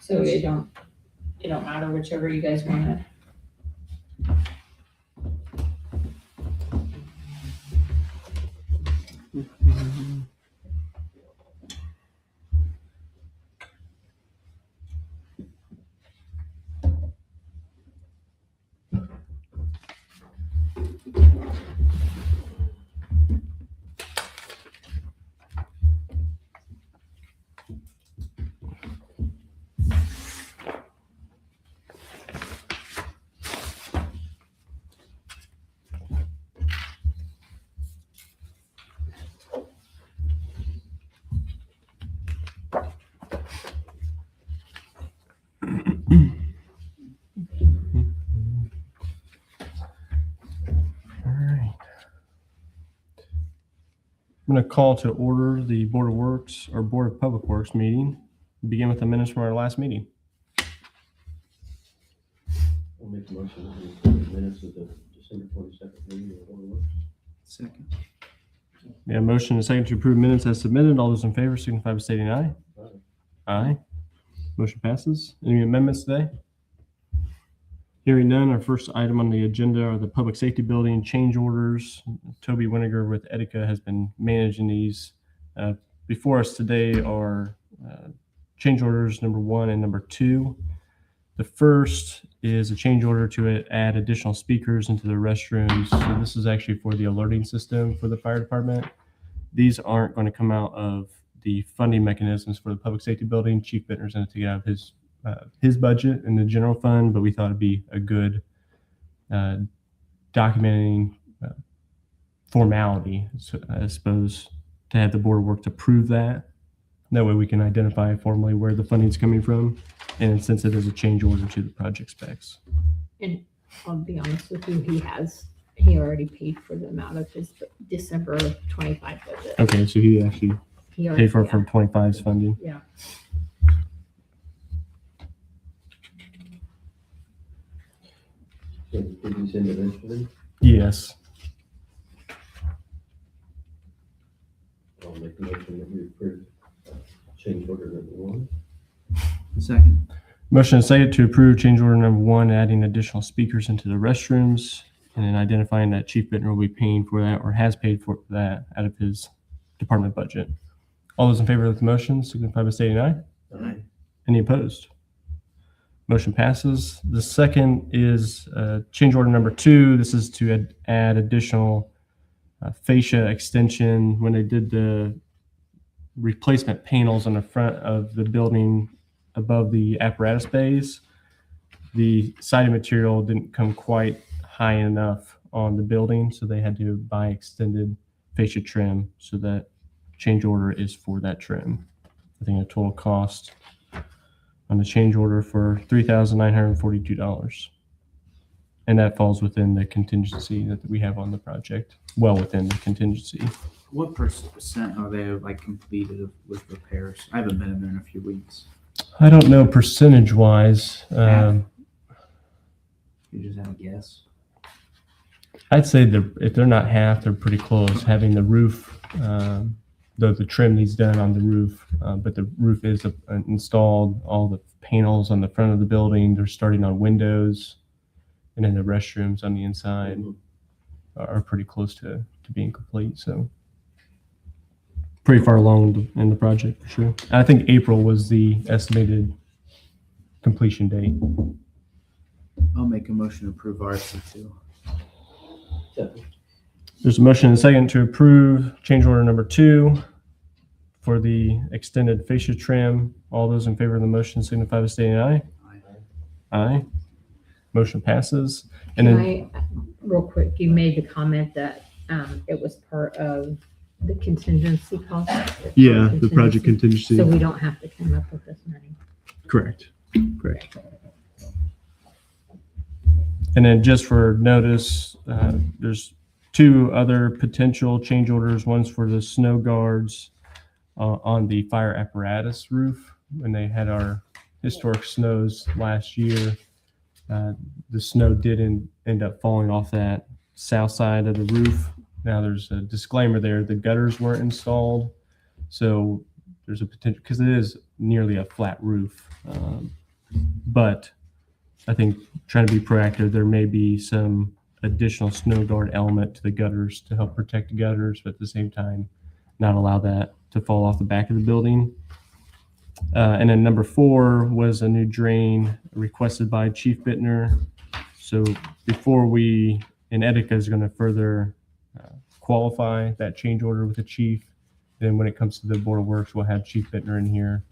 So it don't matter whichever you guys want to. I'm going to call to order the Board of Works or Board of Public Works meeting. Begin with the minutes from our last meeting. I'll make a motion that we approve the minutes of the December 22nd meeting of the Board of Works. Second. We have a motion and a second to approve minutes as submitted. All those in favor signify by stating aye. Aye. Aye. Motion passes. Any amendments today? Hearing none, our first item on the agenda are the public safety building change orders. Toby Winiger with Etika has been managing these. Before us today are change orders number 1 and number 2. The first is a change order to add additional speakers into the restrooms. So this is actually for the alerting system for the fire department. These aren't going to come out of the funding mechanisms for the public safety building. Chief Bittner's going to take it out of his budget in the general fund, but we thought it'd be a good documenting formality, so I suppose, to have the board of works approve that. That way we can identify formally where the funding's coming from, and since it is a change order to the project specs. And I'll be honest with you, he already paid for the amount of his December 25 budget. Okay, so he actually He already paid for it from 25's funding. Yeah. So we do these individually. Yes. I'll make a motion that we approve change order number 1. Second. Motion and second to approve change order number 1, adding additional speakers into the restrooms, and then identifying that Chief Bittner will be paying for that or has paid for that out of his department budget. All those in favor of the motion signify by stating aye. Aye. Any opposed? Motion passes. The second is change order number 2. This is to add additional fascia extension. When they did the replacement panels on the front of the building above the apparatus bays, the siding material didn't come quite high enough on the building, so they had to buy extended fascia trim. So that change order is for that trim. I think a total cost on the change order for $3,942. And that falls within the contingency that we have on the project, well within the contingency. What percent are they like completed with repairs? I haven't been in there in a few weeks. I don't know percentage wise. You just have a guess. I'd say if they're not half, they're pretty close. Having the roof, the trim needs done on the roof, but the roof is installed. All the panels on the front of the building, they're starting on windows, and then the restrooms on the inside are pretty close to being complete. So pretty far along in the project for sure. I think April was the estimated completion date. I'll make a motion to approve RFC2. Second. There's a motion and a second to approve change order number 2 for the extended fascia trim. All those in favor of the motion signify by stating aye. Aye. Motion passes. And Can then I, real quick, you made the comment that it was part of the contingency cost? the project contingency. So we don't have to come up with this money. Correct. And then just for notice, there's 2 other potential change orders. One's for the snow guards on the fire apparatus roof. When they had our historic snows last year, the snow did end up falling off that south side of the roof. Now there's a disclaimer there, the gutters weren't installed. So there's a potential, because it is nearly a flat roof. But I think trying to be proactive, there may be some additional snow guard element to the gutters to help protect the gutters, but at the same time, not allow that to fall off the back of the building. And then number 4 was a new drain requested by Chief Bittner. So before and Etika is going to further qualify that change order with the chief. Then when it comes to the Board of Works, we'll have Chief Bittner in here.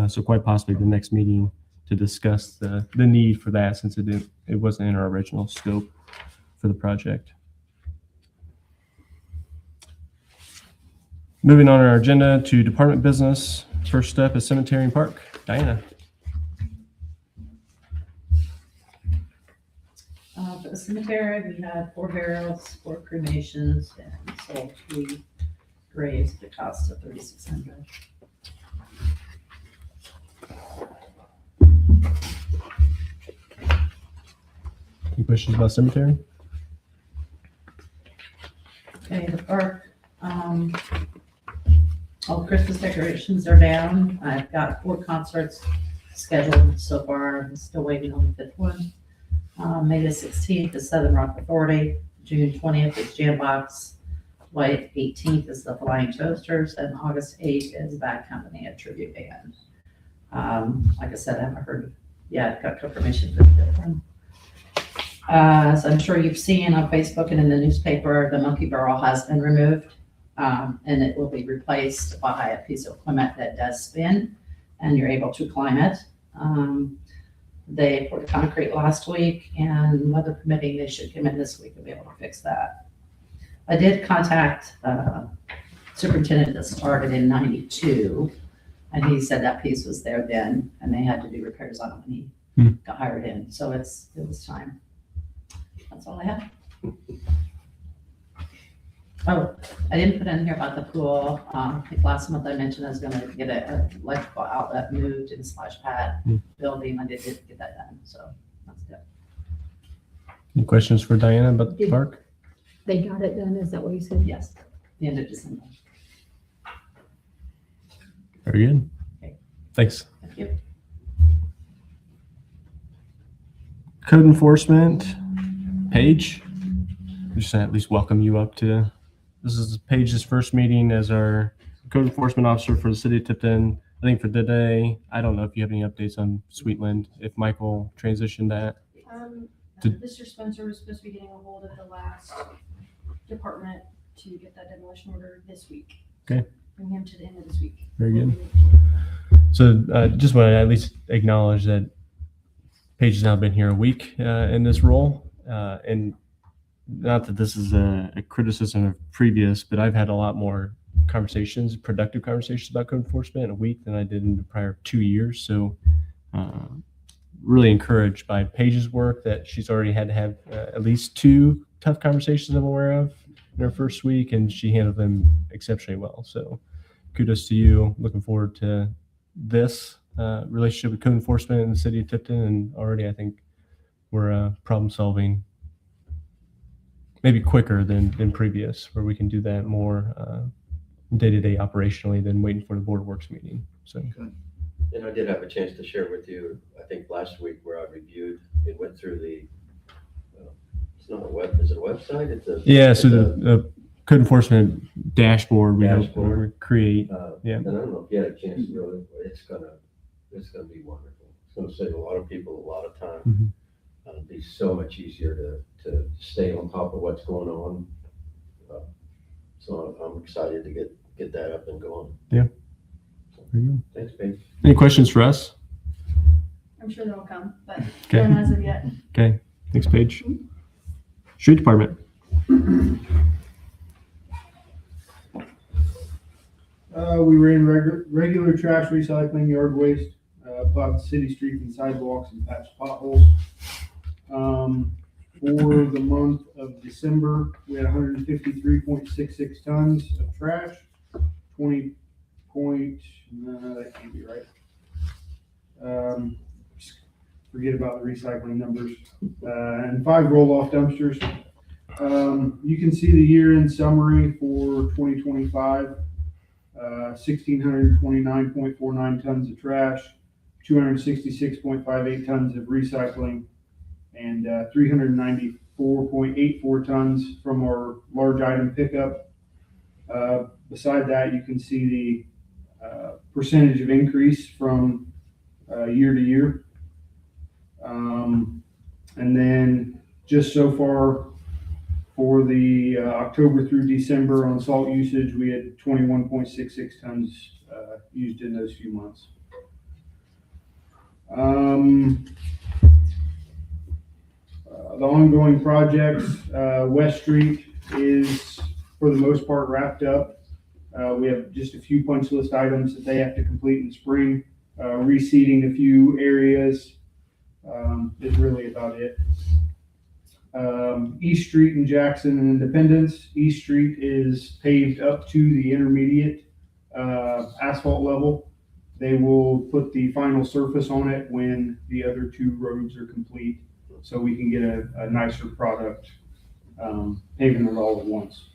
So quite possibly the next meeting to discuss the need for that, since it wasn't in our original scope for the project. Moving on our agenda to department business. First step is cemetery and park. Diana. For the cemetery, we had 4 burials, 4 cremations, and sold 3 graves at the cost of $3,600. Any questions about cemetery? Okay, the park, all Christmas decorations are down. I've got 4 concerts scheduled so far. I'm still waiting on the 5th one. May the 16th is Southern Rock Authority. June 20th is Jambox. July 18th is the Flying Toasters, and August 8th is Bad Company, a tribute band. Like I said, I haven't heard yet, got confirmation for the 5th one. As I'm sure you've seen on Facebook and in the newspaper, the monkey barrel has been removed, and it will be replaced by a piece of equipment that does spin, and you're able to climb it. They poured concrete last week, and weather permitting, they should come in this week and be able to fix that. I did contact superintendent that started in '92, and he said that piece was there then, and they had to do repairs on it when he got hired in. So it was time. That's all I have. Oh, I didn't put in here about the pool. I think last month I mentioned I was going to get an electrical outlet moved in the splash pad building. I did get that done, so that's good. Any questions for Diana about the park? They got it done, is that what you said? Yes, the end of December. Very good. Okay. Thanks. Thank you. Code enforcement, Paige. Just at least welcome you up to, this is Paige's first meeting as our code enforcement officer for the city of Tipton. I think for today, I don't know if you have any updates on Sweetland, if Michael transitioned that. Mr. Spencer was supposed to be getting a hold of the last department to get that demolition order this week. Okay. Bring him to the end of this week. Very good. So just want to at least acknowledge that Paige has now been here a week in this role. And not that this is a criticism of previous, but I've had a lot more conversations, productive conversations about code enforcement in a week than I did in the prior 2 years. So really encouraged by Paige's work that she's already had to have at least 2 tough conversations I'm aware of in her first week, and she handled them exceptionally well. So kudos to you. Looking forward to this relationship with code enforcement in the city of Tipton, and already I think we're problem solving maybe quicker than previous, where we can do that more day-to-day operationally than waiting for the Board of Works meeting. So. And I did have a chance to share with you, I think last week, where I reviewed, it went through the, it's not a web, is it a website? It's a. Yeah, so the code enforcement dashboard we create. Yeah. And I don't know if you had a chance to really, it's gonna be wonderful. It's gonna save a lot of people a lot of time. It'll be so much easier to stay on top of what's going on. So I'm excited to get that up and going. Yeah. Very good. Thanks, Paige. Any questions for us? I'm sure they'll come, but Okay. none as of yet. Okay. Thanks, Paige. Street Department. We ran regular trash recycling, yard waste, plowed city streets and sidewalks and patched potholes. For the month of December, we had 153.66 tons of trash, that can't be right. Forget about the recycling numbers. And 5 roll-off dumpsters. You can see the year-end summary for 2025. 1,629.49 tons of trash, 266.58 tons of recycling, and 394.84 tons from our large item pickup. Beside that, you can see the percentage of increase from year to year. And then just so far for the October through December on salt usage, we had 21.66 tons used in those few months. The ongoing projects, West Street is for the most part wrapped up. We have just a few punch list items that they have to complete in the spring. Reseeding a few areas is really about it. East Street in Jackson and Independence. East Street is paved up to the intermediate asphalt level. They will put the final surface on it when the other two roads are complete, so we can get a nicer product paving it all at once.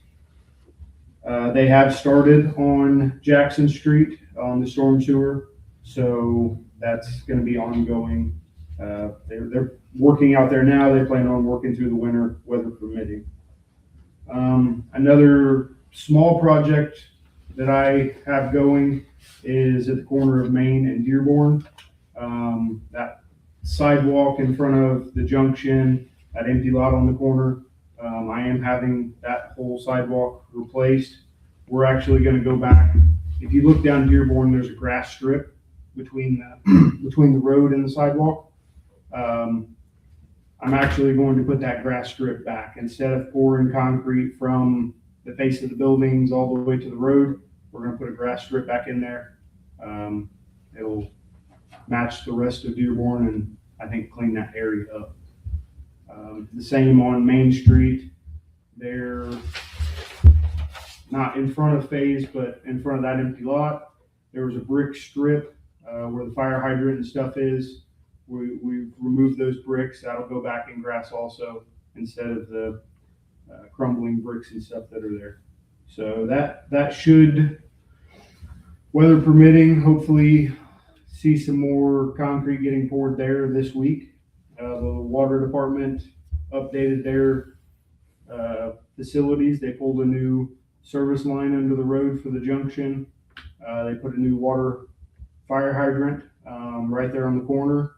They have started on Jackson Street on the storm sewer, so that's going to be ongoing. They're working out there now. They plan on working through the winter, weather permitting. Another small project that I have going is at the corner of Main and Dearborn. That sidewalk in front of the junction, that empty lot on the corner, I am having that whole sidewalk replaced. We're actually going to go back. If you look down Dearborn, there's a grass strip between the road and the sidewalk. I'm actually going to put that grass strip back. Instead of pouring concrete from the face of the buildings all the way to the road, we're going to put a grass strip back in there. It'll match the rest of Dearborn and I think clean that area up. The same on Main Street. They're not in front of Phase, but in front of that empty lot. There was a brick strip where the fire hydrant and stuff is. We removed those bricks. That'll go back in grass also instead of the crumbling bricks and stuff that are there. So that should, weather permitting, hopefully see some more concrete getting poured there this week. The water department updated their facilities. They pulled a new service line under the road for the junction. They put a new water fire hydrant right there on the corner.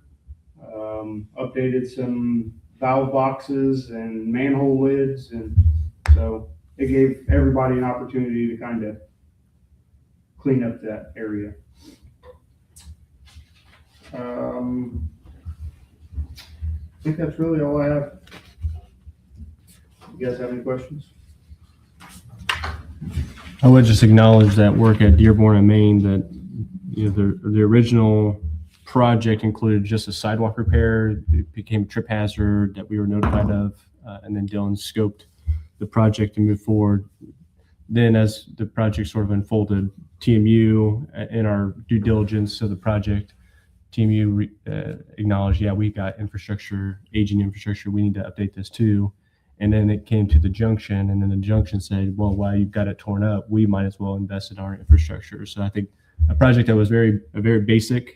Updated some valve boxes and manhole lids, and so it gave everybody an opportunity to kind of clean up that area. I think that's really all I have. You guys have any questions? I would just acknowledge that work at Dearborn and Maine, that the original project included just a sidewalk repair. It became a trip hazard that we were notified of, and then Dylan scoped the project to move forward. Then as the project sort of unfolded, TMU in our due diligence of the project, TMU acknowledged, yeah, we got infrastructure, aging infrastructure, we need to update this too. And then it came to the junction, and then the junction said, well, while you've got it torn up, we might as well invest in our infrastructure. So I think a project that was a very basic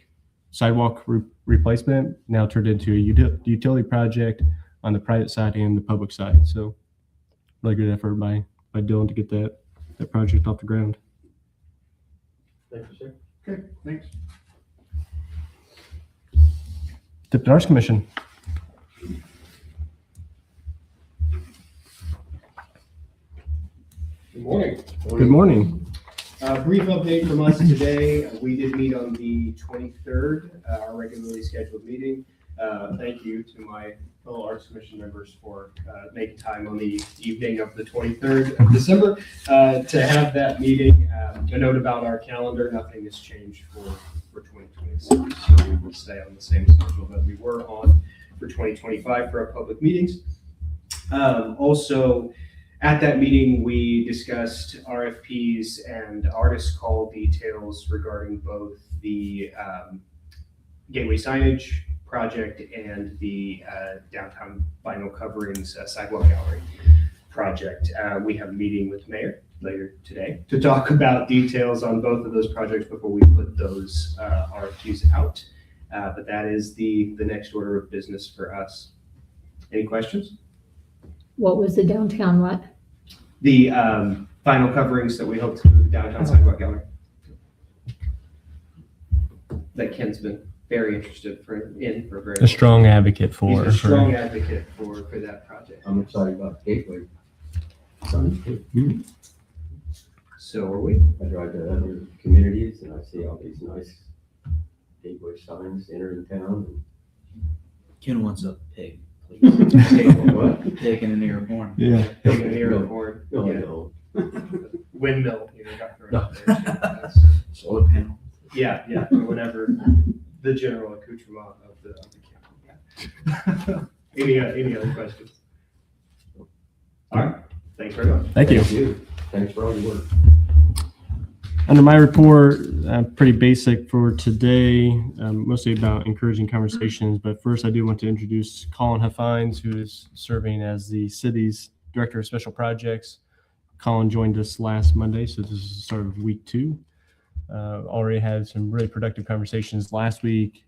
sidewalk replacement now turned into a utility project on the private side and the public side. So really good effort by Dylan to get that project off the ground. Thank you, sir. Okay, thanks. Tipton Arts Commission. Good morning. Good morning. Brief update from us today. We did meet on the 23rd, our regularly scheduled meeting. Thank you to my fellow Arts Commission members for making time on the evening of the 23rd of December to have that meeting. A note about our calendar, nothing has changed for 2026, so we will stay on the same schedule that we were on for 2025 for our public meetings. Also, at that meeting, we discussed RFPs and artist call details regarding both the Gateway signage project and the downtown vinyl coverings sidewalk gallery project. We have a meeting with the mayor later today to talk about details on both of those projects before we put those RFQs out. But that is the next order of business for us. Any questions? What was the downtown what? The final coverings that we hope to move downtown sidewalk gallery. That Ken's been very interested for a very A strong advocate for. He's a strong advocate for that project. I'm excited about Gateway. Signs too. So are we. I drive to other communities and I see all these nice Gateway signs entering town. Ken wants a pig, please. What? Pig and an ear horn. Yeah. Taking an ear of corn. No, Yeah. no. Windmill, got thrown out there. That's- Solar panel. Yeah, or whatever the general accoutrement of the county. Any other questions? All right, thanks very much. Thank you. Thanks for all your work. Under my report, pretty basic for today, mostly about encouraging conversations. But first, I do want to introduce Colin Huffines, who is serving as the city's Director of Special Projects. Colin joined us last Monday, so this is the start of week 2. Already had some really productive conversations last week,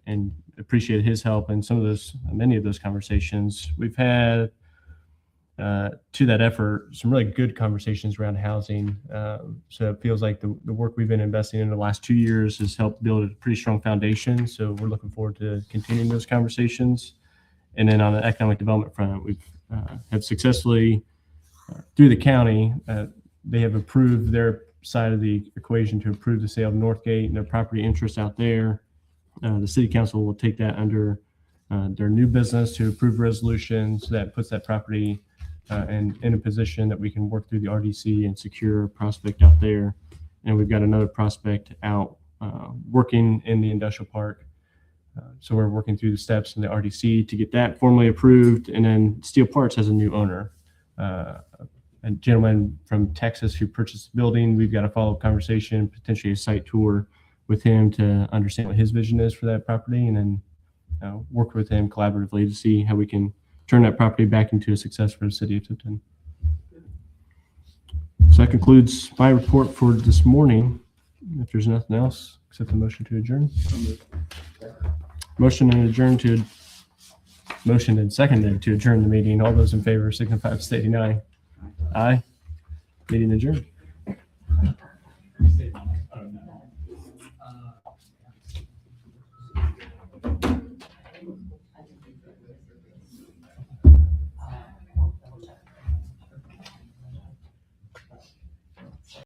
and appreciate his help in many of those conversations. We've had, to that effort, some really good conversations around housing. So it feels like the work we've been investing in the last 2 years has helped build a pretty strong foundation. So we're looking forward to continuing those conversations. And then on the economic development front, we've have successfully, through the county, they have approved their side of the equation to approve the sale of Northgate and their property interests out there. The city council will take that under their new business to approve resolutions that puts that property in a position that we can work through the RDC and secure a prospect out there. And we've got another prospect out working in the industrial park. So we're working through the steps in the RDC to get that formally approved. And then Steel Parts has a new owner, a gentleman from Texas who purchased the building. We've got a follow-up conversation, potentially a site tour with him to understand what his vision is for that property, and then work with him collaboratively to see how we can turn that property back into a success for the city of Tipton. So that concludes my report for this morning. If there's nothing else, accept the motion to adjourn. Motion and seconded to adjourn the meeting. All those in favor signify by stating aye. Aye. Meeting adjourned.